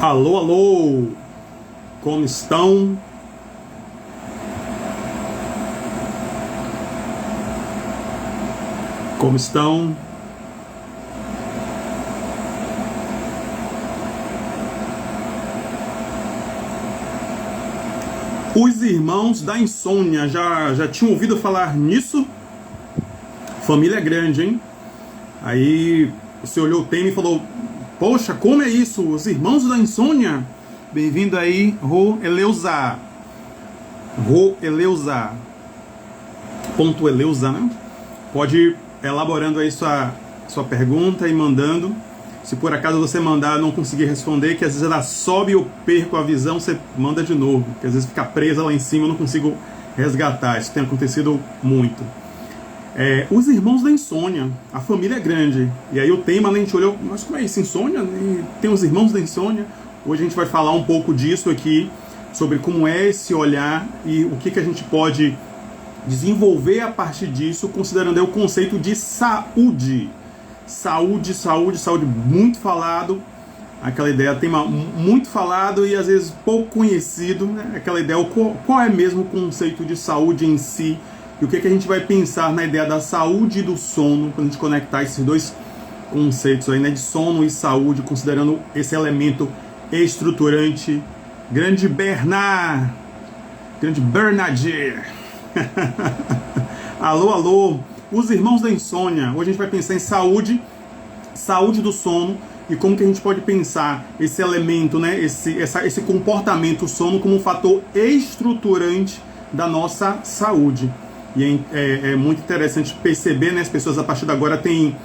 Alô, alô! Como estão? Como estão? Os irmãos da insônia, já tinham ouvido falar nisso? Família grande, hein? Aí você olhou o tema e falou: poxa, como é isso? Os irmãos da insônia? Bem-vindo aí, Rô Eleusa. Ponto Eleusa, né? Pode ir elaborando aí sua pergunta e mandando. Se por acaso você mandar e não conseguir responder, que às vezes ela sobe e eu perco a visão, você manda de novo. Que às vezes fica presa lá em cima e eu não consigo resgatar. Isso tem acontecido muito. Os irmãos da insônia, a família é grande. E aí o tema, a gente olhou, mas como é isso, insônia? E tem os irmãos da insônia. Hoje a gente vai falar um pouco disso aqui, sobre como é esse olhar e o que a gente pode desenvolver a partir disso, considerando aí o conceito de saúde. Saúde, muito falado. Aquela ideia, tema muito falado e às vezes pouco conhecido, né? Aquela ideia, qual é mesmo o conceito de saúde em si? E o que a gente vai pensar na ideia da saúde e do sono, quando a gente conectar esses dois conceitos aí, né, de sono e saúde, considerando esse elemento estruturante. Grande Bernard! Alô, alô! Os irmãos da insônia. Hoje a gente vai pensar em saúde do sono e como que a gente pode pensar esse elemento, né, esse comportamento sono como um fator estruturante da nossa saúde. E é muito interessante perceber, né, as pessoas a partir de agora têm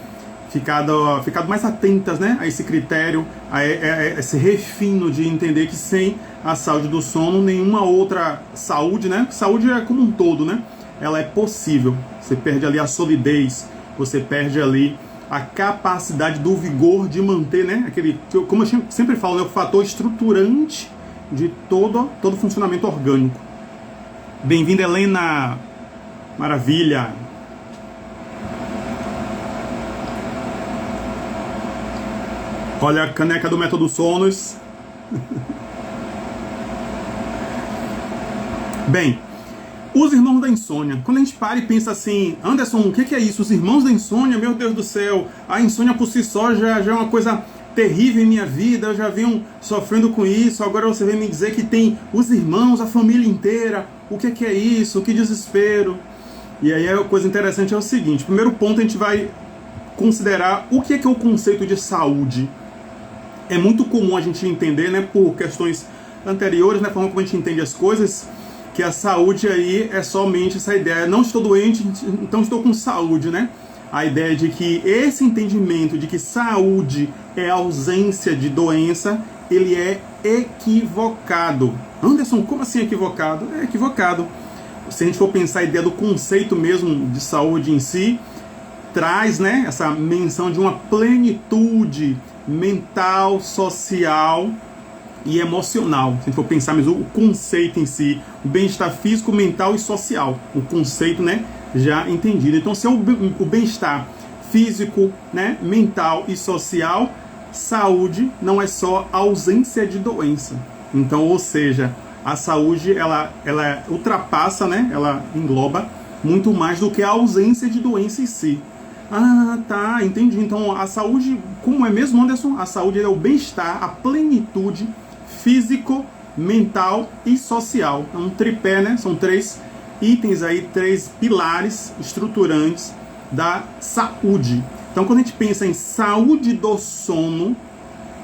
ficado mais atentas, né, a esse critério, a esse refino de entender que sem a saúde do sono, nenhuma outra saúde, né, saúde é como um todo, né, ela é possível. Você perde ali a solidez, você perde ali a capacidade do vigor de manter, né, como eu sempre falo, né, o fator estruturante de todo funcionamento orgânico. Bem-vinda, Helena! Maravilha! Olha a caneca do Método Sonos. Bem, os irmãos da insônia. Quando a gente para e pensa assim, Anderson, o que é isso? Os irmãos da insônia? Meu Deus do céu, a insônia por si só já é uma coisa terrível em minha vida, eu já venho sofrendo com isso, agora você vem me dizer que tem os irmãos, a família inteira. O que é isso? Que desespero! E aí a coisa interessante é o seguinte: primeiro ponto, a gente vai considerar o que é o conceito de saúde. É muito comum a gente entender, né, por questões anteriores, né, forma como a gente entende as coisas, que a saúde aí é somente essa ideia, não estou doente, então estou com saúde, né? A ideia de que esse entendimento de que saúde é ausência de doença, ele é equivocado. Anderson, como assim equivocado? É equivocado. Se a gente for pensar a ideia do conceito mesmo de saúde em si, traz, né, essa menção de uma plenitude mental, social e emocional. Se a gente for pensar mesmo o conceito em si, o bem-estar físico, mental e social, o conceito, né, já entendido. Então, se é o bem-estar físico, né, mental e social, saúde não é só ausência de doença. Então, ou seja, a saúde ela ultrapassa, né, ela engloba muito mais do que a ausência de doença em si. Ah, tá, entendi. Então a saúde, como é mesmo, Anderson? A saúde é o bem-estar, a plenitude físico, mental e social. É um tripé, né? São três itens aí, três pilares estruturantes da saúde. Então quando a gente pensa em saúde do sono,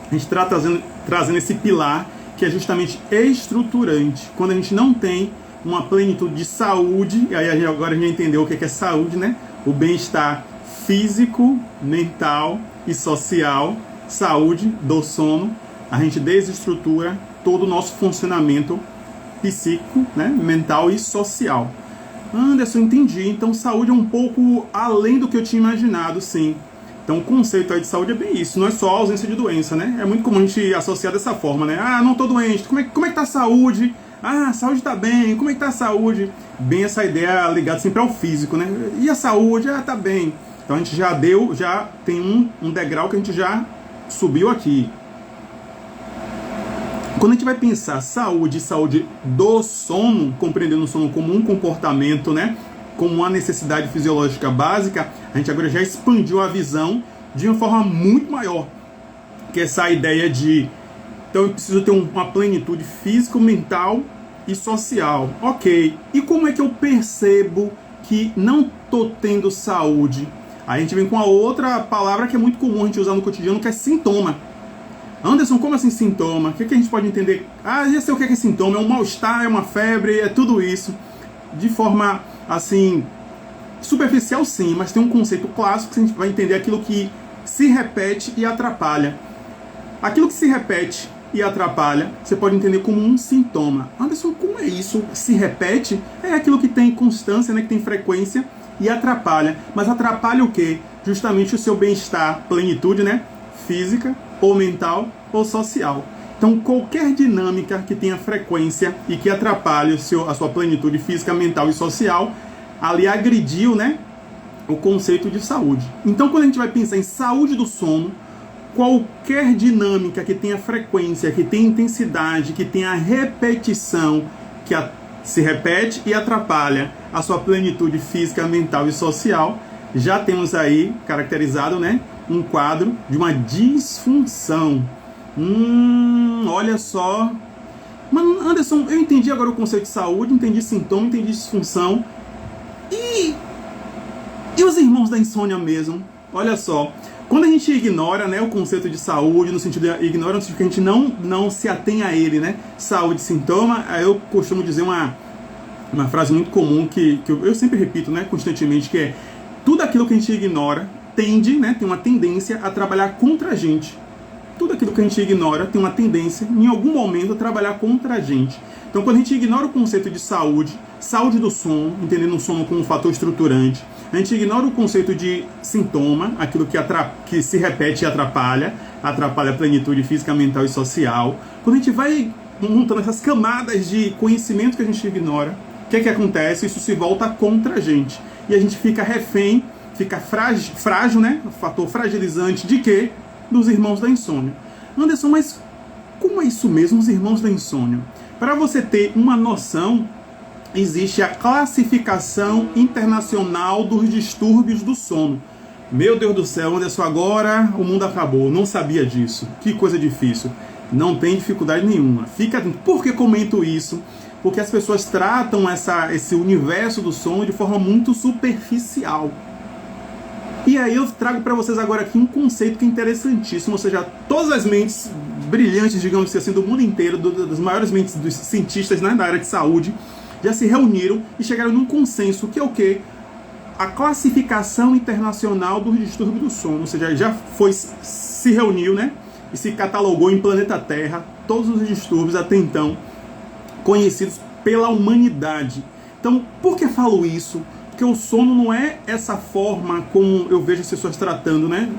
a gente está trazendo esse pilar que é justamente estruturante. Quando a gente não tem uma plenitude de saúde, e aí agora a gente entendeu o que é saúde, né? O bem-estar físico, mental e social, saúde do sono, a gente desestrutura todo o nosso funcionamento psíquico, né? Mental e social. Anderson, entendi. Então saúde é um pouco além do que eu tinha imaginado, sim. Então o conceito aí de saúde é bem isso, não é só a ausência de doença, né? É muito comum a gente associar dessa forma, né? Ah, não tô doente, como é que tá a saúde? Ah, a saúde tá bem, como é que tá a saúde? Bem essa ideia ligada sempre ao físico, né? E a saúde? Ah, tá bem. Então a gente já tem um degrau que a gente já subiu aqui. Quando a gente vai pensar saúde do sono, compreendendo o sono como um comportamento, né, como uma necessidade fisiológica básica, a gente agora já expandiu a visão de uma forma muito maior, que é essa ideia de, então eu preciso ter uma plenitude física, mental e social. Ok, e como é que eu percebo que não estou tendo saúde? Aí a gente vem com a outra palavra que é muito comum a gente usar no cotidiano, que é sintoma. Anderson, como assim sintoma? O que a gente pode entender? Já sei o que é sintoma, é um mal-estar, é uma febre, é tudo isso. De forma, assim, superficial sim, mas tem um conceito clássico que a gente vai entender aquilo que se repete e atrapalha. Aquilo que se repete e atrapalha, você pode entender como um sintoma. Anderson, como é isso? Se repete? É aquilo que tem constância, né, que tem frequência e atrapalha. Mas atrapalha o quê? Justamente o seu bem-estar, plenitude, né, física, ou mental, ou social. Então, qualquer dinâmica que tenha frequência e que atrapalhe a sua plenitude física, mental e social, ali agrediu, né, o conceito de saúde. Então, quando a gente vai pensar em saúde do sono, qualquer dinâmica que tenha frequência, que tenha intensidade, que tenha repetição, que se repete e atrapalha a sua plenitude física, mental e social, já temos aí caracterizado, né, um quadro de uma disfunção. Olha só. Mas, Anderson, eu entendi agora o conceito de saúde, entendi sintoma, entendi disfunção. E os irmãos da insônia mesmo? Olha só. Quando a gente ignora, né, o conceito de saúde, no sentido de ignora, no sentido que a gente não se atém a ele, né? Saúde, sintoma, eu costumo dizer uma frase muito comum que eu sempre repito, né, constantemente, que é: tudo aquilo que a gente ignora tende, né, tem uma tendência a trabalhar contra a gente. Tudo aquilo que a gente ignora tem uma tendência, em algum momento, a trabalhar contra a gente. Então, quando a gente ignora o conceito de saúde do sono, entendendo o sono como um fator estruturante, a gente ignora o conceito de sintoma, aquilo que se repete e atrapalha a plenitude física, mental e social. Quando a gente vai montando essas camadas de conhecimento que a gente ignora, o que é que acontece? Isso se volta contra a gente. E a gente fica refém, fica frágil, né? O fator fragilizante de quê? Dos irmãos da insônia. Anderson, mas como é isso mesmo, os irmãos da insônia? Para você ter uma noção, existe a classificação internacional dos distúrbios do sono. Meu Deus do céu, Anderson, agora o mundo acabou. Não sabia disso. Que coisa difícil. Não tem dificuldade nenhuma. Fica atento. Por que comento isso? Porque as pessoas tratam esse universo do sono de forma muito superficial. E aí eu trago para vocês agora aqui um conceito que é interessantíssimo, ou seja, todas as mentes brilhantes, digamos assim, do mundo inteiro, das maiores mentes dos cientistas, né, da área de saúde, já se reuniram e chegaram num consenso, que é o quê? A classificação internacional dos distúrbios do sono, ou seja, se reuniu, né, e se catalogou em planeta Terra todos os distúrbios até então conhecidos pela humanidade. Então, por que falo isso? Porque o sono não é essa forma como eu vejo as pessoas tratando, né?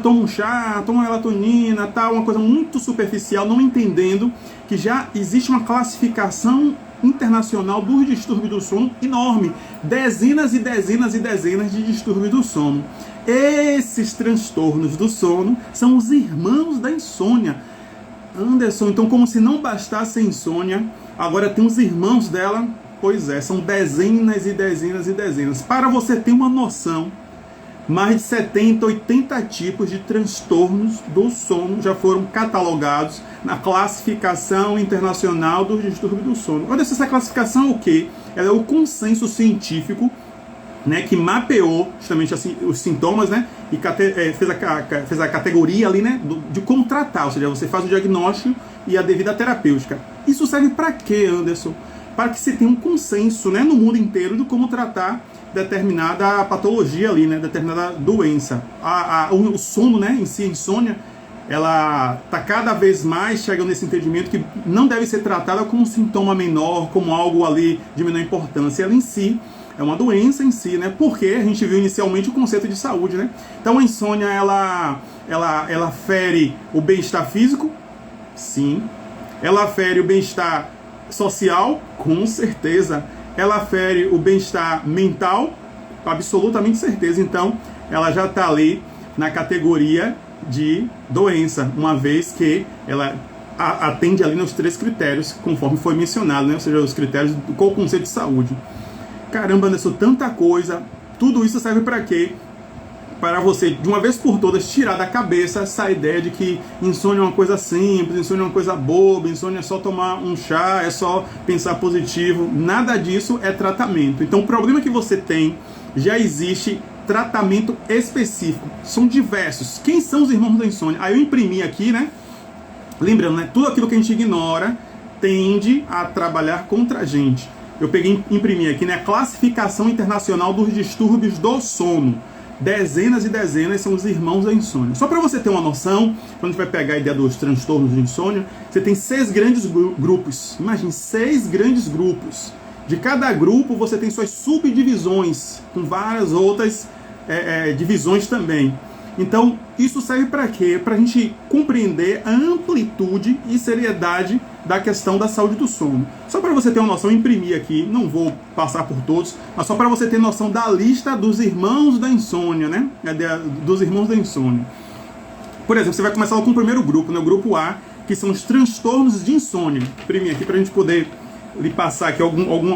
Toma um chá, toma uma melatonina, tal, uma coisa muito superficial, não entendendo que já existe uma classificação internacional dos distúrbios do sono enorme. Dezenas e dezenas e dezenas de distúrbios do sono. Esses transtornos do sono são os irmãos da insônia. Anderson, então como se não bastasse a insônia, agora tem os irmãos dela. Pois é, são dezenas e dezenas e dezenas. Para você ter uma noção, mais de 70, 80 tipos de transtornos do sono já foram catalogados na classificação internacional dos distúrbios do sono. Olha, essa classificação é o quê? Ela é o consenso científico, né, que mapeou justamente assim, os sintomas, né, e fez a categoria ali, né, de como tratar, ou seja, você faz o diagnóstico e a devida terapêutica. Isso serve para quê, Anderson? Para que se tenha um consenso, né, no mundo inteiro de como tratar determinada patologia ali, né, determinada doença. O sono, né, em si, a insônia, ela está cada vez mais chegando nesse entendimento que não deve ser tratada como um sintoma menor, como algo ali de menor importância. Ela em si é uma doença em si, né, porque a gente viu inicialmente o conceito de saúde, né. Então a insônia, ela fere o bem-estar físico? Sim. Ela fere o bem-estar social? Com certeza. Ela fere o bem-estar mental? Absolutamente certeza. Então, ela já está ali na categoria de doença, uma vez que ela atende ali nos 3 critérios, conforme foi mencionado, né? Ou seja, os critérios do qual conceito de saúde. Caramba, Anderson, tanta coisa. Tudo isso serve para quê? Para você, de uma vez por todas, tirar da cabeça essa ideia de que insônia é uma coisa simples, insônia é uma coisa boba, insônia é só tomar um chá, é só pensar positivo. Nada disso é tratamento. Então, o problema que você tem, já existe tratamento específico. São diversos. Quem são os irmãos da insônia? Aí eu imprimi aqui, né? Lembrando, né? Tudo aquilo que a gente ignora tende a trabalhar contra a gente. Eu imprimi aqui, né? Classificação Internacional dos Distúrbios do Sono. Dezenas e dezenas são os irmãos da insônia. Só para você ter uma noção, quando a gente vai pegar a ideia dos transtornos de insônia, você tem 6 grandes grupos. Imagine, 6 grandes grupos. De cada grupo você tem suas subdivisões, com várias outras divisões também. Então, isso serve para quê? Para a gente compreender a amplitude e seriedade da questão da saúde do sono. Só para você ter uma noção, eu imprimi aqui, não vou passar por todos, mas só para você ter noção da lista dos irmãos da insônia, né? Dos irmãos da insônia. Por exemplo, você vai começar com o primeiro grupo, né? O grupo A, que são os transtornos de insônia. Imprimi aqui para a gente poder lhe passar aqui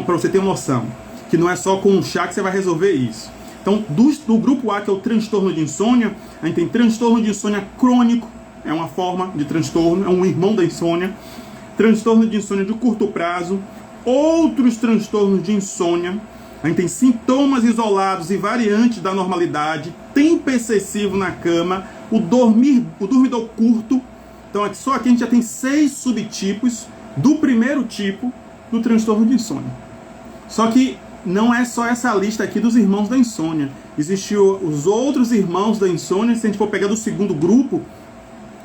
para você ter uma noção. Que não é só com um chá que você vai resolver isso. Então, do grupo A, que é o transtorno de insônia, a gente tem transtorno de insônia crônico, é uma forma de transtorno, é um irmão da insônia. Transtorno de insônia de curto prazo, outros transtornos de insônia. A gente tem sintomas isolados e variantes da normalidade, tempo excessivo na cama, o dormidor curto. Então, só aqui a gente já tem 6 subtipos do primeiro tipo do transtorno de insônia. Só que não é só essa lista aqui dos irmãos da insônia. Existem os outros irmãos da insônia, se a gente for pegar do segundo grupo,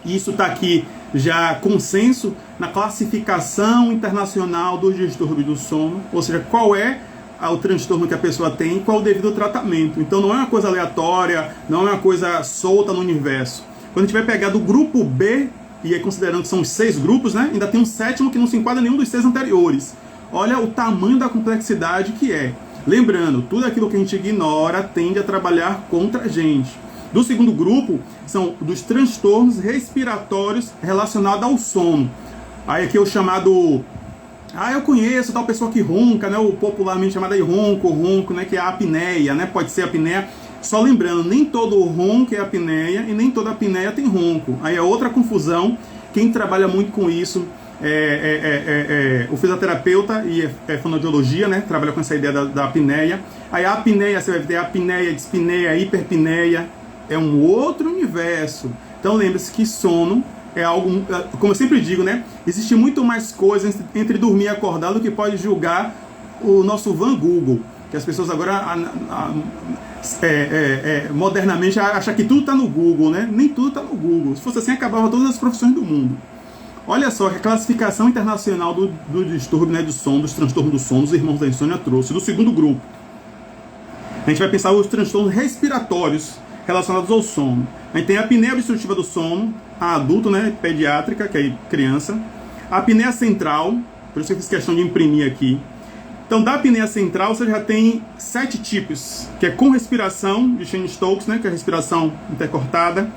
e isso está aqui já consenso na classificação internacional dos distúrbios do sono, ou seja, qual é o transtorno que a pessoa tem e qual o devido tratamento. Então não é uma coisa aleatória, não é uma coisa solta no universo. Quando a gente vai pegar do grupo B, e aí considerando que são os 6 grupos, né, ainda tem um 7º que não se enquadra em nenhum dos 6 anteriores. Olha o tamanho da complexidade que é. Lembrando, tudo aquilo que a gente ignora tende a trabalhar contra a gente. Do segundo grupo, são dos transtornos respiratórios relacionados ao sono. Aí aqui é o chamado... eu conheço tal pessoa que ronca, né? O popularmente chamado aí ronco, né? Que é a apneia, né? Pode ser a apneia. Só lembrando, nem todo ronco é apneia e nem toda apneia tem ronco. Aí é outra confusão. Quem trabalha muito com isso o fisioterapeuta e fonoaudiologia, né? Trabalha com essa ideia da apneia. Aí a apneia, você vai ter apneia, dispneia, hiperpneia. É um outro universo. Então lembre-se que sono é algo, como eu sempre digo, né? Existe muito mais coisa entre dormir e acordar do que pode julgar o nosso Van Google. Que as pessoas agora modernamente acham que tudo está no Google, né? Nem tudo está no Google. Se fosse assim, acabava todas as profissões do mundo. Olha só que a classificação internacional do distúrbio, né, do sono, dos transtornos do sono, os irmãos da insônia trouxe. Do segundo grupo, a gente vai pensar os transtornos respiratórios relacionados ao sono. A gente tem a apneia obstrutiva do sono, a adulto, né, pediátrica, que é criança. A apneia central, por isso que eu fiz questão de imprimir aqui. Então, da apneia central, você já tem 7 tipos, que é com respiração, de Cheyne-Stokes, né, que é a respiração intercortada.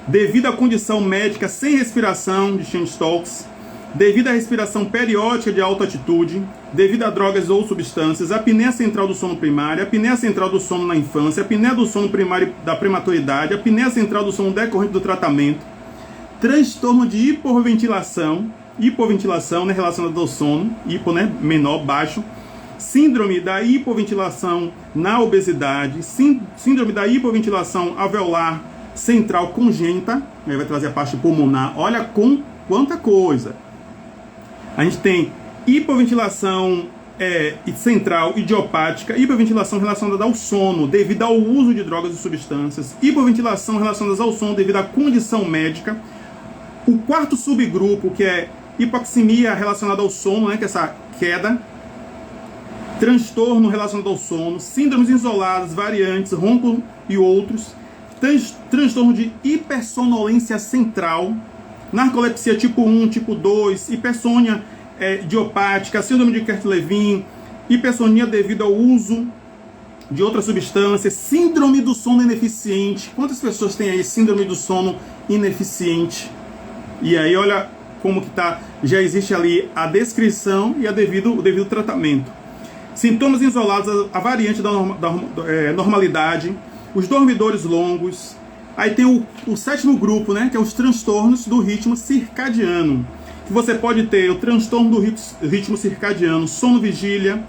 Devido à condição médica sem respiração, de Cheyne-Stokes. Devido à respiração periódica de alta altitude, devido a drogas ou substâncias, a apneia central do sono primário, a apneia central do sono na infância, a apneia do sono primário da prematuridade, a apneia central do sono decorrente do tratamento, transtorno de hipoventilação, né, relacionado ao sono, hipo, né, menor, baixo, síndrome da hipoventilação na obesidade, síndrome da hipoventilação alveolar central congênita, aí vai trazer a parte pulmonar, olha com quanta coisa. A gente tem hipoventilação central idiopática, hipoventilação relacionada ao sono devido ao uso de drogas e substâncias, hipoventilação relacionada ao sono devido à condição médica. O quarto subgrupo, que é hipoxemia relacionada ao sono, né, que é essa queda, transtorno relacionado ao sono, síndromes isoladas, variantes, ronco e outros, transtorno de hipersonolência central, narcolepsia tipo 1, tipo 2, hipersônia idiopática, síndrome de Kert-Lewin, hipersonia devido ao uso de outras substâncias, síndrome do sono ineficiente. Quantas pessoas têm aí síndrome do sono ineficiente? E aí, olha como que tá, já existe ali a descrição e o devido tratamento. Sintomas isolados, a variante da normalidade, os dormidores longos. Aí tem o sétimo grupo, né, que é os transtornos do ritmo circadiano. Que você pode ter o transtorno do ritmo circadiano, sono-vigília,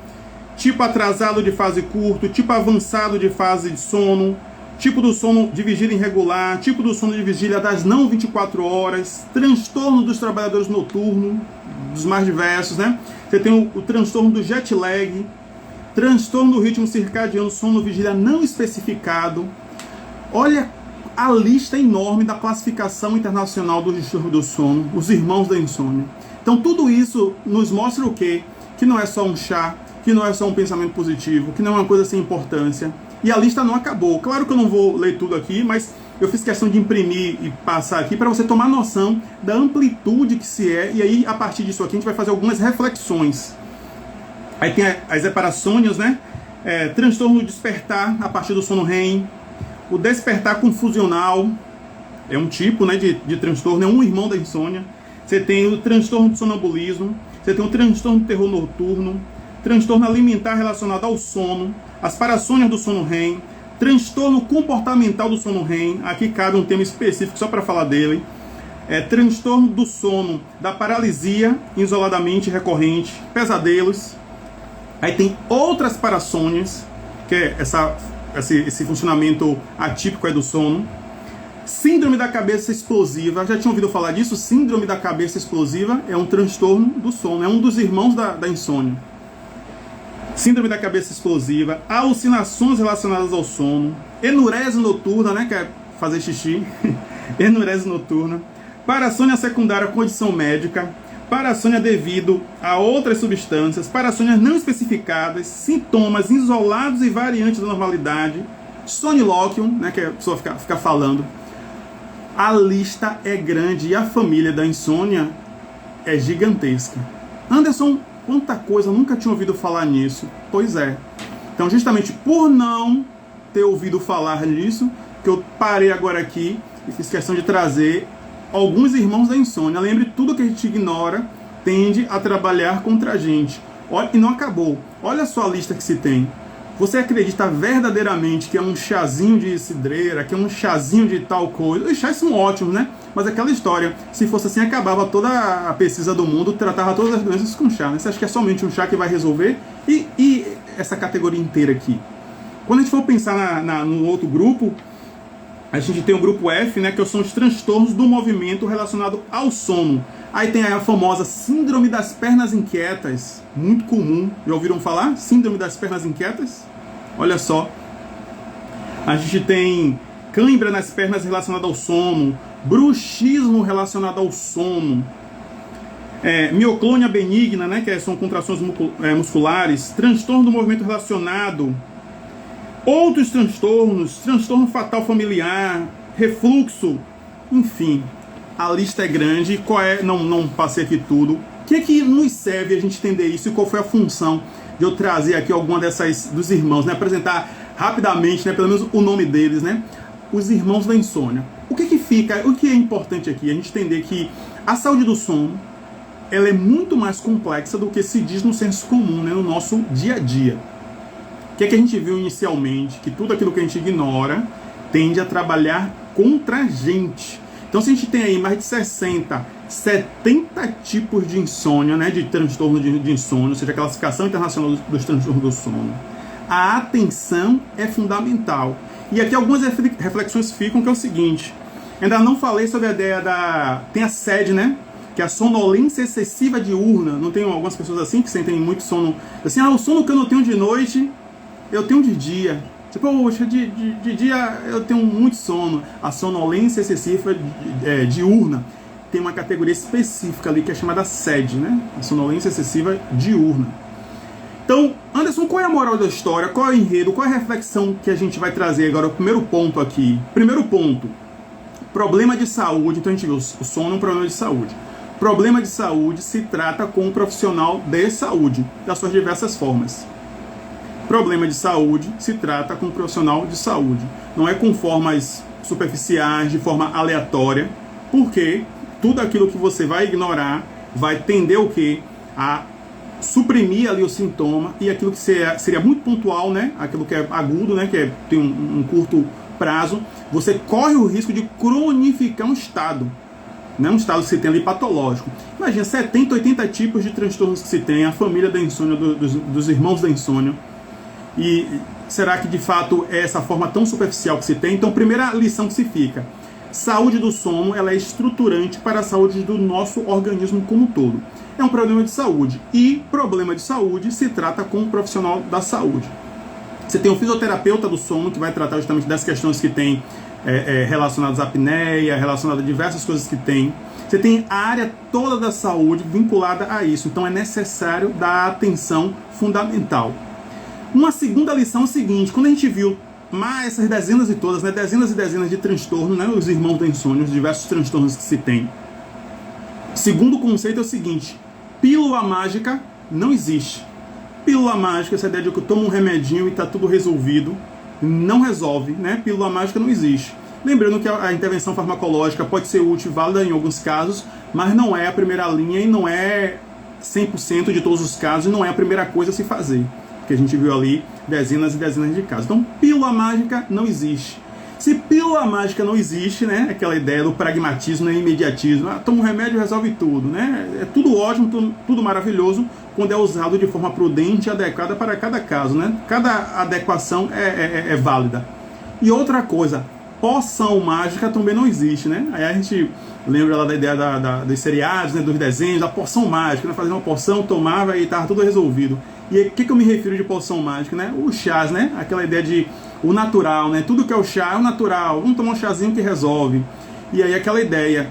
tipo atrasado de fase curto, tipo avançado de fase de sono, tipo do sono de vigília irregular, tipo do sono de vigília das não 24 horas, transtorno dos trabalhadores noturnos, dos mais diversos, né? Você tem o transtorno do jet lag, transtorno do ritmo circadiano, sono-vigília não especificado. Olha a lista enorme da classificação internacional do distúrbio do sono, os irmãos da insônia. Então tudo isso nos mostra o quê? Que não é só um chá, que não é só um pensamento positivo, que não é uma coisa sem importância. E a lista não acabou. Claro que eu não vou ler tudo aqui, mas eu fiz questão de imprimir e passar aqui para você tomar noção da amplitude que se é. E aí, a partir disso aqui, a gente vai fazer algumas reflexões. Aí tem as heparassônias, né? Transtorno do despertar a partir do sono REM. O despertar confusional é um tipo, né, de transtorno, é um irmão da insônia. Você tem o transtorno do sonambulismo, você tem o transtorno do terror noturno, transtorno alimentar relacionado ao sono, as parassônias do sono REM, transtorno comportamental do sono REM, aqui cabe um tema específico só para falar dele, transtorno do sono, da paralisia isoladamente recorrente, pesadelos. Aí tem outras parassônias, que é esse funcionamento atípico do sono. Síndrome da cabeça explosiva, já tinha ouvido falar disso? Síndrome da cabeça explosiva é um transtorno do sono, é um dos irmãos da insônia. Síndrome da cabeça explosiva, alucinações relacionadas ao sono, enurese noturna, né, que é fazer xixi, enurese noturna, parassônia secundária, condição médica, parassônia devido a outras substâncias, parassônias não especificadas, sintomas isolados e variantes da normalidade, sonilóquio, né, que a pessoa fica falando. A lista é grande e a família da insônia é gigantesca. Anderson, quanta coisa, nunca tinha ouvido falar nisso. Pois é. Então, justamente por não ter ouvido falar nisso, que eu parei agora aqui e fiz questão de trazer alguns irmãos da insônia. Lembre, tudo que a gente ignora tende a trabalhar contra a gente. E não acabou. Olha só a lista que se tem. Você acredita verdadeiramente que é um chazinho de cidreira, que é um chazinho de tal coisa? Os chás são ótimos, né? Mas aquela história, se fosse assim, acabava toda a pesquisa do mundo, tratava todas as doenças com chá, né? Você acha que é somente um chá que vai resolver? E essa categoria inteira aqui? Quando a gente for pensar no outro grupo, a gente tem o grupo F, né, que são os transtornos do movimento relacionado ao sono. Aí tem a famosa síndrome das pernas inquietas, muito comum. Já ouviram falar? Síndrome das pernas inquietas? Olha só. A gente tem cãibra nas pernas relacionada ao sono, bruxismo relacionado ao sono, mioclônia benigna, né, que são contrações musculares, transtorno do movimento relacionado, outros transtornos, transtorno fatal familiar, refluxo, enfim. A lista é grande. Não passei aqui tudo. O que nos serve a gente entender isso e qual foi a função de eu trazer aqui alguma dos irmãos, né? Apresentar rapidamente, né? Pelo menos o nome deles, né? Os irmãos da insônia. O que é importante aqui? A gente entender que a saúde do sono, ela é muito mais complexa do que se diz no senso comum, né? No nosso dia a dia. O que a gente viu inicialmente? Que tudo aquilo que a gente ignora tende a trabalhar contra a gente. Então, se a gente tem aí mais de 60, 70 tipos de insônia, né, de transtorno de insônia, ou seja, a classificação internacional dos transtornos do sono, a atenção é fundamental. E aqui algumas reflexões ficam, que é o seguinte: ainda não falei sobre a ideia tem a SED, né, que é a sonolência excessiva diurna. Não tem algumas pessoas assim que sentem muito sono, assim, o sono que eu não tenho de noite, eu tenho de dia. Tipo, poxa, de dia eu tenho muito sono. A sonolência excessiva diurna tem uma categoria específica ali que é chamada SED, né? A sonolência excessiva diurna. Então, Anderson, qual é a moral da história? Qual é o enredo? Qual é a reflexão que a gente vai trazer agora? O primeiro ponto aqui. Primeiro ponto, problema de saúde. Então a gente viu, o sono é um problema de saúde. Problema de saúde se trata com um profissional de saúde, das suas diversas formas. Problema de saúde se trata com um profissional de saúde. Não é com formas superficiais, de forma aleatória, porque tudo aquilo que você vai ignorar vai tender o quê? A suprimir ali o sintoma, e aquilo que seria muito pontual, né? Aquilo que é agudo, né? Que tem um curto prazo, você corre o risco de cronificar um estado, né? Um estado que se tem ali patológico. Imagina, 70, 80 tipos de transtornos que se tem, a família da insônia, dos irmãos da insônia. E será que de fato é essa forma tão superficial que se tem? Então, primeira lição que se fica: saúde do sono, ela é estruturante para a saúde do nosso organismo como um todo. É um problema de saúde, e problema de saúde se trata com um profissional da saúde. Você tem um fisioterapeuta do sono que vai tratar justamente das questões que tem relacionadas à apneia, relacionadas a diversas coisas que tem. Você tem a área toda da saúde vinculada a isso, então é necessário dar atenção fundamental. Uma segunda lição é o seguinte: quando a gente viu essas dezenas e todas, né, dezenas e dezenas de transtornos, né, os irmãos da insônia, os diversos transtornos que se tem, segundo conceito é o seguinte: pílula mágica não existe. Pílula mágica, essa ideia de que eu tomo um remedinho e está tudo resolvido, não resolve, né? Pílula mágica não existe. Lembrando que a intervenção farmacológica pode ser útil e válida em alguns casos, mas não é a primeira linha e não é 100% de todos os casos, e não é a primeira coisa a se fazer, que a gente viu ali dezenas e dezenas de casos. Então, pílula mágica não existe. Se pílula mágica não existe, né, aquela ideia do pragmatismo, né, imediatismo, toma um remédio e resolve tudo, né? É tudo ótimo, tudo maravilhoso, quando é usado de forma prudente e adequada para cada caso, né? Cada adequação é válida. E outra coisa, poção mágica também não existe, né? Aí a gente lembra lá da ideia dos seriados, né, dos desenhos, da poção mágica, né? Fazer uma poção, tomava e estava tudo resolvido. E o que eu me refiro de poção mágica, né? Os chás, né? Aquela ideia de o natural, né? Tudo que é o chá é o natural. Vamos tomar um chazinho que resolve. E aí aquela ideia,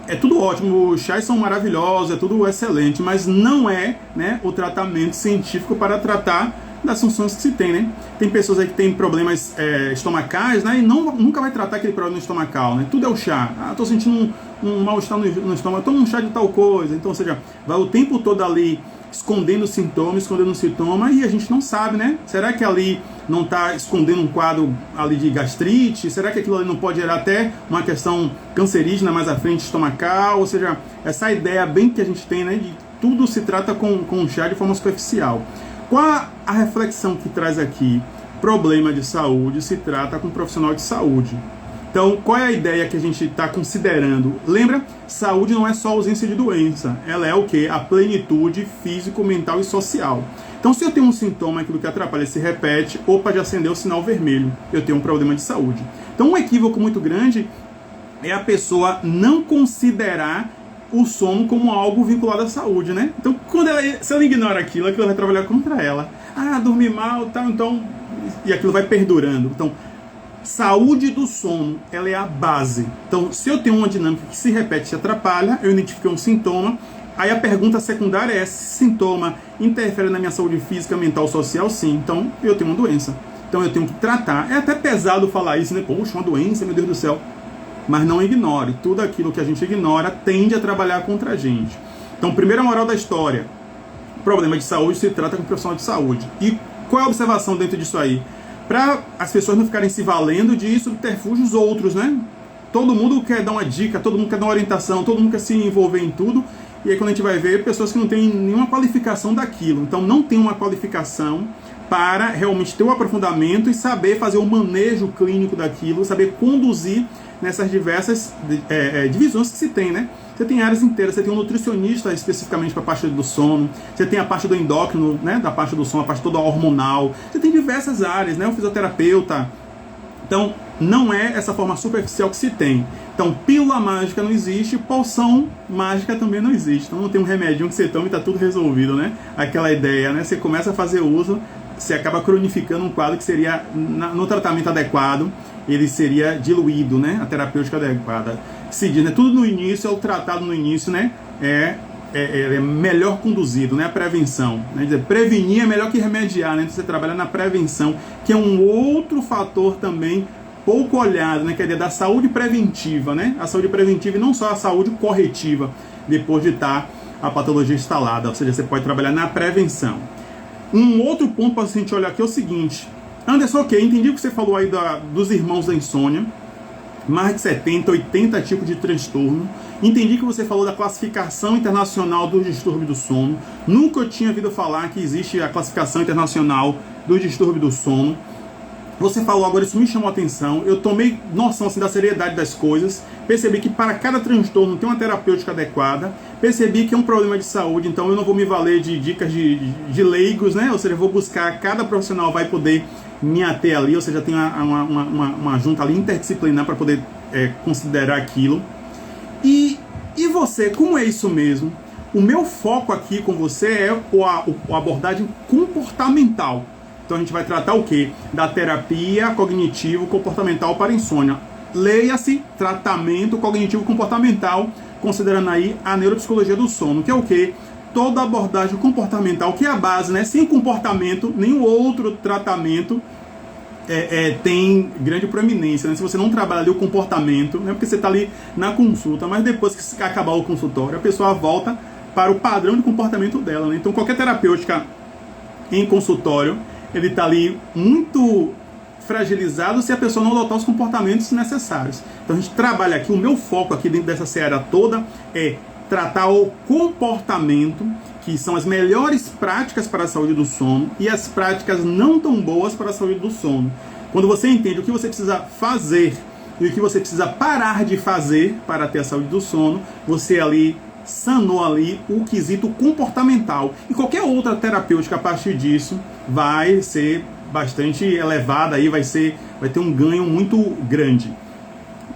é tudo ótimo, os chás são maravilhosos, é tudo excelente, mas não é, né, o tratamento científico para tratar das funções que se tem, né? Tem pessoas aí que têm problemas estomacais, né? E nunca vai tratar aquele problema estomacal, né? Tudo é o chá. Estou sentindo um mal-estar no estômago, toma um chá de tal coisa. Então, ou seja, vai o tempo todo ali escondendo o sintoma, e a gente não sabe, né? Será que ali não está escondendo um quadro ali de gastrite? Será que aquilo ali não pode gerar até uma questão cancerígena mais à frente, estomacal? Ou seja, essa ideia bem que a gente tem, né, de tudo se trata com chá de forma superficial. Qual a reflexão que traz aqui? Problema de saúde se trata com um profissional de saúde. Então, qual é a ideia que a gente está considerando? Lembra? Saúde não é só ausência de doença. Ela é o quê? A plenitude físico, mental e social. Então, se eu tenho um sintoma, aquilo que atrapalha se repete, opa, já acendeu o sinal vermelho. Eu tenho um problema de saúde. Então, um equívoco muito grande é a pessoa não considerar o sono como algo vinculado à saúde, né? Então, se ela ignora aquilo vai trabalhar contra ela. Dormir mal, tal, então... E aquilo vai perdurando. Então, saúde do sono, ela é a base. Então, se eu tenho uma dinâmica que se repete e se atrapalha, eu identifiquei um sintoma, aí a pergunta secundária é: esse sintoma interfere na minha saúde física, mental, social? Sim. Então, eu tenho uma doença. Então, eu tenho que tratar. É até pesado falar isso, né? Poxa, uma doença, meu Deus do céu. Mas não ignore. Tudo aquilo que a gente ignora tende a trabalhar contra a gente. Então, primeira moral da história: problema de saúde se trata com profissional de saúde. E qual é a observação dentro disso aí? Para as pessoas não ficarem se valendo de subterfúgios outros, né? Todo mundo quer dar uma dica, todo mundo quer dar uma orientação, todo mundo quer se envolver em tudo. E aí quando a gente vai ver, pessoas que não têm nenhuma qualificação daquilo. Então não tem uma qualificação para realmente ter um aprofundamento e saber fazer o manejo clínico daquilo, saber conduzir nessas diversas divisões que se tem, né? Você tem áreas inteiras, você tem um nutricionista especificamente para a parte do sono, você tem a parte do endócrino, né, da parte do sono, a parte toda hormonal, você tem diversas áreas, né, o fisioterapeuta. Então, não é essa forma superficial que se tem. Então, pílula mágica não existe, poção mágica também não existe. Então, não tem um remedinho que você toma e está tudo resolvido, né? Aquela ideia, né? Você começa a fazer uso, você acaba cronificando um quadro que seria, no tratamento adequado, ele seria diluído, né? A terapêutica adequada. Se diz, né? Tudo no início, é o tratado no início, né? É melhor conduzido, né? A prevenção. Né? Dizer, prevenir é melhor que remediar, né? Então, você trabalha na prevenção, que é um outro fator também pouco olhado, né? Que é da saúde preventiva, né? A saúde preventiva e não só a saúde corretiva, depois de estar a patologia instalada. Ou seja, você pode trabalhar na prevenção. Um outro ponto para a gente olhar aqui é o seguinte: Anderson, ok, entendi o que você falou aí dos irmãos da insônia, mais de 70, 80 tipos de transtorno, Entendi que você falou da classificação internacional dos distúrbios do sono. Nunca eu tinha ouvido falar que existe a classificação internacional dos distúrbios do sono. Você falou agora, isso me chamou a atenção. Eu tomei noção assim, da seriedade das coisas. Percebi que para cada transtorno tem uma terapêutica adequada. Percebi que é um problema de saúde, então eu não vou me valer de dicas de leigos, né? Ou seja, eu vou buscar, cada profissional vai poder me ater ali, ou seja, tem uma junta ali interdisciplinar para poder considerar aquilo. E você, como é isso mesmo? O meu foco aqui com você é a abordagem comportamental. Então a gente vai tratar o quê? Da terapia cognitivo-comportamental para insônia. Leia-se tratamento cognitivo-comportamental, considerando aí a neuropsicologia do sono, que é o quê? Toda abordagem comportamental, que é a base, né? Sem comportamento, nenhum outro tratamento tem grande proeminência, né? Se você não trabalha ali o comportamento, né? Porque você está ali na consulta, mas depois que acabar o consultório, a pessoa volta para o padrão de comportamento dela, né? Então qualquer terapêutica em consultório, ele está ali muito fragilizado se a pessoa não adotar os comportamentos necessários. Então a gente trabalha aqui, o meu foco aqui dentro dessa seara toda é tratar o comportamento, que são as melhores práticas para a saúde do sono e as práticas não tão boas para a saúde do sono. Quando você entende o que você precisa fazer e o que você precisa parar de fazer para ter a saúde do sono, você ali sanou ali o quesito comportamental. E qualquer outra terapêutica a partir disso vai ser bastante elevada, aí vai ter um ganho muito grande.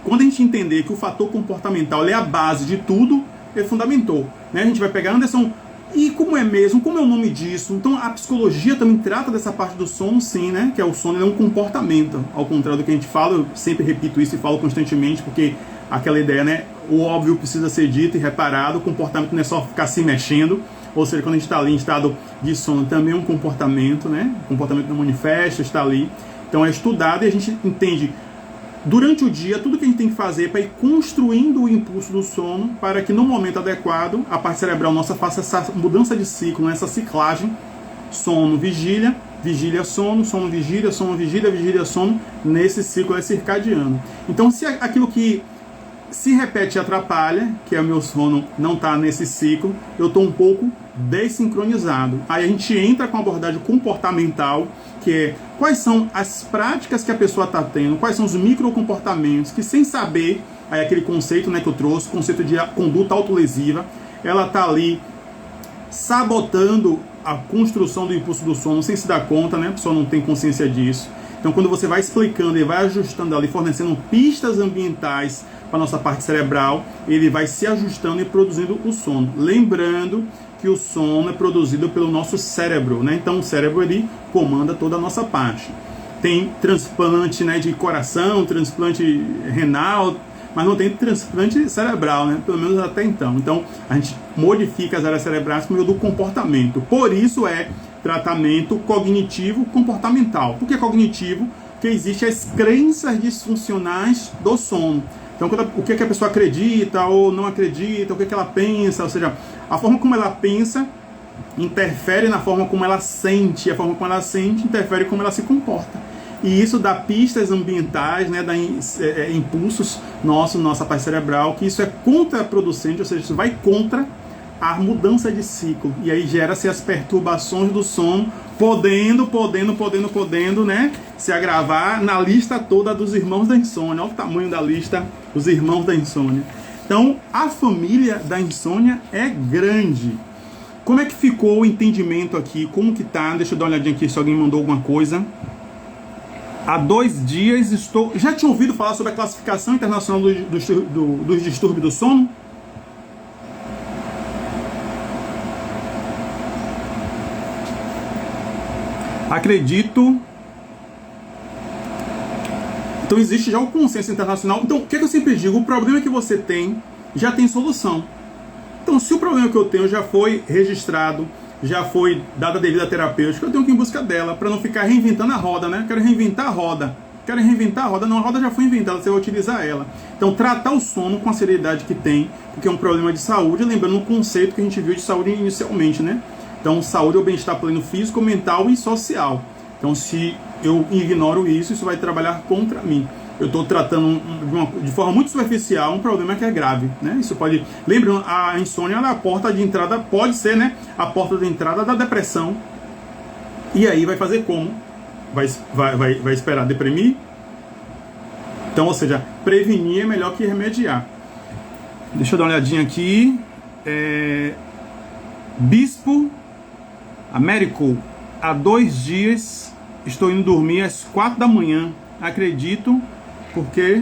Quando a gente entender que o fator comportamental é a base de tudo, ele fundamentou, né? A gente vai pegar, Anderson, e como é mesmo? Como é o nome disso? Então a psicologia também trata dessa parte do sono, sim, né? Que é o sono, ele é um comportamento, ao contrário do que a gente fala. Eu sempre repito isso e falo constantemente, porque aquela ideia, né? O óbvio precisa ser dito e reparado. O comportamento não é só ficar se mexendo, ou seja, quando a gente está ali em estado de sono, também é um comportamento, né? O comportamento não manifesta, está ali. Então é estudado e a gente entende durante o dia tudo que a gente tem que fazer para ir construindo o impulso do sono, para que no momento adequado a parte cerebral nossa faça essa mudança de ciclo, né? Essa ciclagem, sono, vigília, vigília, sono, sono, vigília, vigília, sono, nesse ciclo circadiano. Então se aquilo que se repete e atrapalha, que é o meu sono não está nesse ciclo, eu estou um pouco desincronizado. Aí a gente entra com a abordagem comportamental, que é quais são as práticas que a pessoa está tendo, quais são os microcomportamentos que, sem saber, aí aquele conceito, né, que eu trouxe, conceito de conduta autolesiva, ela está ali sabotando a construção do impulso do sono sem se dar conta, né? A pessoa não tem consciência disso. Então quando você vai explicando e vai ajustando ali, fornecendo pistas ambientais para a nossa parte cerebral, ele vai se ajustando e produzindo o sono. Lembrando que o sono é produzido pelo nosso cérebro, né? Então o cérebro ele comanda toda a nossa parte. Tem transplante, né, de coração, transplante renal, mas não tem transplante cerebral, né? Pelo menos até então. Então a gente modifica as áreas cerebrais por meio do comportamento. Por isso é tratamento cognitivo-comportamental. Por que cognitivo? Porque existem as crenças disfuncionais do sono. Então, o que a pessoa acredita ou não acredita, o que ela pensa, ou seja, a forma como ela pensa interfere na forma como ela sente, a forma como ela sente interfere como ela se comporta. E isso dá pistas ambientais, né, dá impulsos nossa parte cerebral, que isso é contraproducente, ou seja, isso vai contra a mudança de ciclo. E aí gera-se as perturbações do sono, podendo, né, se agravar na lista toda dos irmãos da insônia. Olha o tamanho da lista, os irmãos da insônia. Então, a família da insônia é grande. Como é que ficou o entendimento aqui? Como que tá? Deixa eu dar uma olhadinha aqui se alguém mandou alguma coisa. Há 2 dias estou... Já tinha ouvido falar sobre a classificação internacional dos distúrbios do sono? Acredito. Então existe já o consenso internacional. Então, o que eu sempre digo? O problema que você tem já tem solução. Então, se o problema que eu tenho já foi registrado, já foi dada a devida terapêutica, eu tenho que ir em busca dela, para não ficar reinventando a roda, né? Quero reinventar a roda. Não, a roda já foi inventada, você vai utilizar ela. Então, tratar o sono com a seriedade que tem, porque é um problema de saúde, lembrando o conceito que a gente viu de saúde inicialmente, né? Então, saúde é o bem-estar pleno físico, mental e social. Então, se eu ignoro isso, isso vai trabalhar contra mim. eu estou tratando de forma muito superficial um problema que é grave, né? Isso pode... Lembrando, a insônia é a porta de entrada, pode ser, né? A porta de entrada da depressão. E aí vai fazer como? Vai esperar deprimir? Então, ou seja, prevenir é melhor que remediar. Deixa eu dar uma olhadinha aqui. Bispo Américo, há 2 dias estou indo dormir às 4 da manhã. Acredito, porque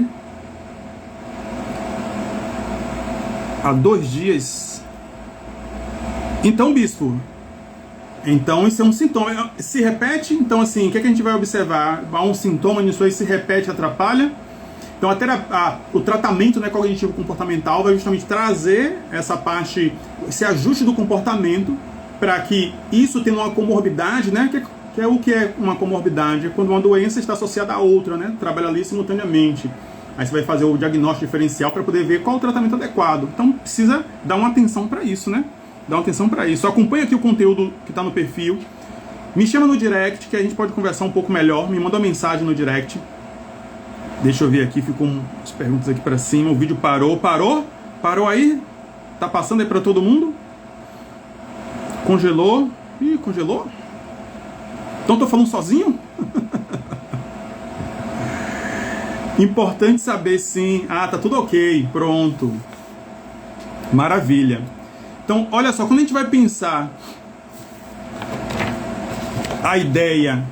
há 2 dias. Então, bispo, então isso é um sintoma. Se repete, então assim, o que a gente vai observar? Há um sintoma nisso aí, se repete, atrapalha. Então o tratamento, né, cognitivo comportamental vai justamente trazer essa parte, esse ajuste do comportamento, para que isso tenha uma comorbidade, né, que é o que é uma comorbidade, quando uma doença está associada a outra, né, trabalha ali simultaneamente. Aí você vai fazer o diagnóstico diferencial para poder ver qual o tratamento adequado. Então precisa dar uma atenção para isso, né? Dá uma atenção para isso. Acompanha aqui o conteúdo que está no perfil. Me chama no direct, que a gente pode conversar um pouco melhor. Me manda uma mensagem no direct. Deixa eu ver aqui, ficou umas perguntas aqui para cima. O vídeo parou. Parou aí? Tá passando aí para todo mundo? Congelou? Ih, congelou? Então tô falando sozinho? Importante saber, sim. Ah, tá tudo ok, pronto. Maravilha. Então, olha só, quando a gente vai pensar a ideia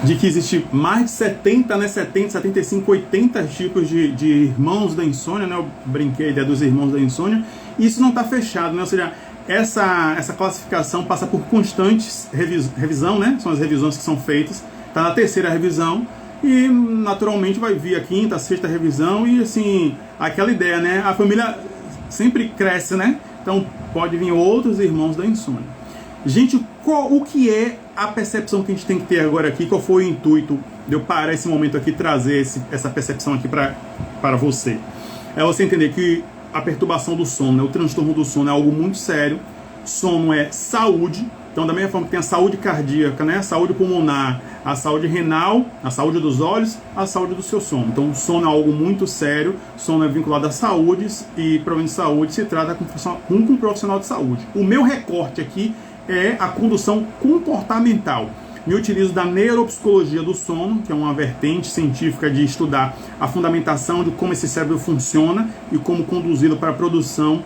de que existe mais de 70, né, 70, 75, 80 tipos de irmãos da insônia, né? Eu brinquei a ideia dos irmãos da insônia, e isso não está fechado, né? Ou seja, essa classificação passa por constantes revisão, né? São as revisões que são feitas, está na 3ª revisão, e naturalmente vai vir a 5ª, a 6ª revisão, e assim, aquela ideia, né? A família sempre cresce, né? Então pode vir outros irmãos da insônia. Gente, o que é a percepção que a gente tem que ter agora aqui? Qual foi o intuito de eu parar esse momento aqui, trazer essa percepção aqui para você? É você entender que a perturbação do sono, né, o transtorno do sono é algo muito sério. Sono é saúde. Então, da mesma forma que tem a saúde cardíaca, né, a saúde pulmonar, a saúde renal, a saúde dos olhos, a saúde do seu sono. Então, o sono é algo muito sério. Sono é vinculado à saúde, e problema de saúde se trata com um profissional de saúde. O meu recorte aqui é a condução comportamental. Me utilizo da neuropsicologia do sono, que é uma vertente científica de estudar a fundamentação de como esse cérebro funciona e como conduzi-lo para a produção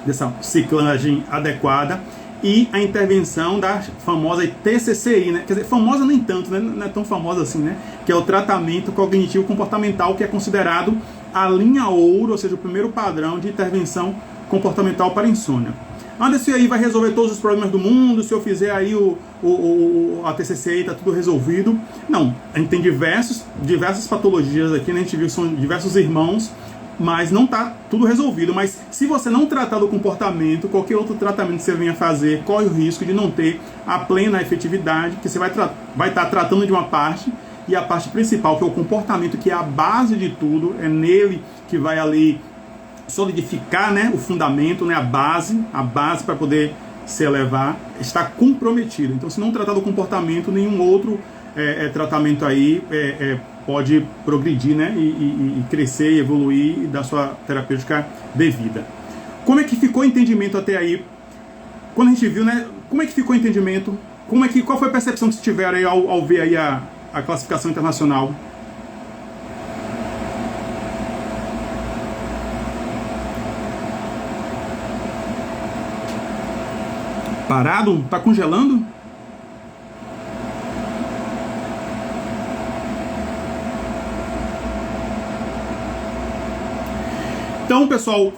dessa ciclagem adequada, e a intervenção da famosa TCCI, né? Quer dizer, famosa nem tanto, né? Não é tão famosa assim, né? Que é o tratamento cognitivo comportamental, que é considerado a linha ouro, ou seja, o primeiro padrão de intervenção comportamental para insônia. Anderson, aí vai resolver todos os problemas do mundo, se eu fizer aí a TCCI, tá tudo resolvido. Não, a gente tem diversas patologias aqui, né? A gente viu que são diversos irmãos, mas não tá tudo resolvido. Mas se você não tratar do comportamento, qualquer outro tratamento que você venha fazer, corre o risco de não ter a plena efetividade, porque você vai estar tratando de uma parte, e a parte principal, que é o comportamento, que é a base de tudo, é nele que vai ali solidificar, né, o fundamento, né, a base para poder se elevar, está comprometido. Então, se não tratar do comportamento, nenhum outro tratamento aí pode progredir, né, e crescer, e evoluir, e dar sua terapêutica devida. Como é que ficou o entendimento até aí? Quando a gente viu, né, como é que ficou o entendimento? Qual foi a percepção que vocês tiveram aí ao ver aí a classificação internacional? Parado? Tá congelando? Então, pessoal,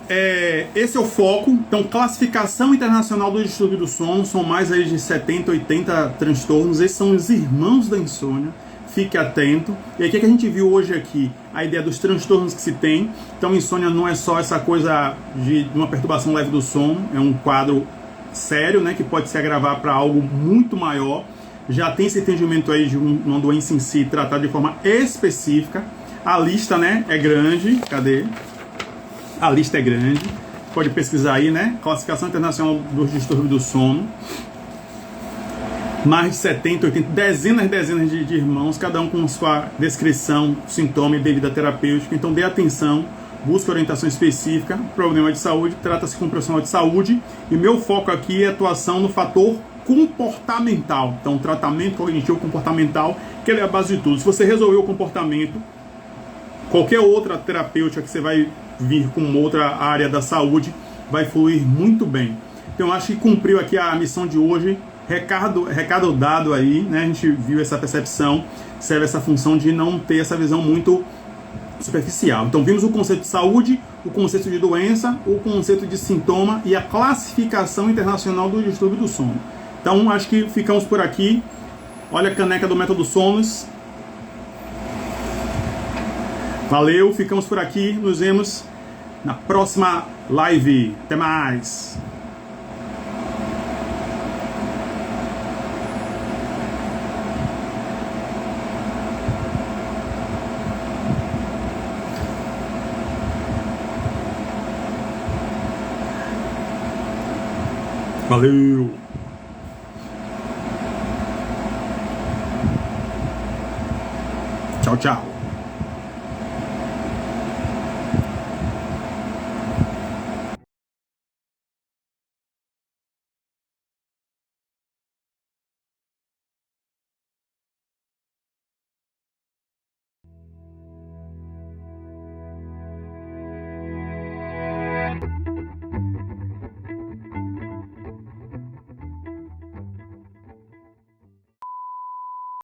esse é o foco. Então, classificação internacional do distúrbio do sono, são mais aí de 70, 80 transtornos. Esses são os irmãos da insônia. Fique atento. E aí, o que a gente viu hoje aqui? A ideia dos transtornos que se tem. Então, insônia não é só essa coisa de uma perturbação leve do sono, é um quadro sério, né, que pode se agravar para algo muito maior. Já tem esse entendimento aí de uma doença em si tratada de forma específica. A lista, né, é grande. Cadê? A lista é grande. Pode pesquisar aí, né? Classificação Internacional dos Distúrbios do Sono. mais de 70, 80, dezenas de irmãos, cada um com sua descrição, sintoma e devida terapêutica. Então dê atenção, busque orientação específica. Problema de saúde, trata-se com um profissional de saúde. E meu foco aqui é atuação no fator comportamental. Então, tratamento cognitivo comportamental, que ele é a base de tudo. Se você resolver o comportamento, qualquer outra terapêutica que você vai vir com outra área da saúde vai fluir muito bem. Então, acho que cumpriu aqui a missão de hoje. Recado dado aí, né? A gente viu essa percepção, serve essa função de não ter essa visão muito superficial. Então, vimos o conceito de saúde, o conceito de doença, o conceito de sintoma e a classificação internacional do distúrbio do sono. Então, acho que ficamos por aqui. Olha a caneca do Método Sonos. Valeu, ficamos por aqui. Nos vemos na próxima live. Até mais. Valeu! Tchau, tchau!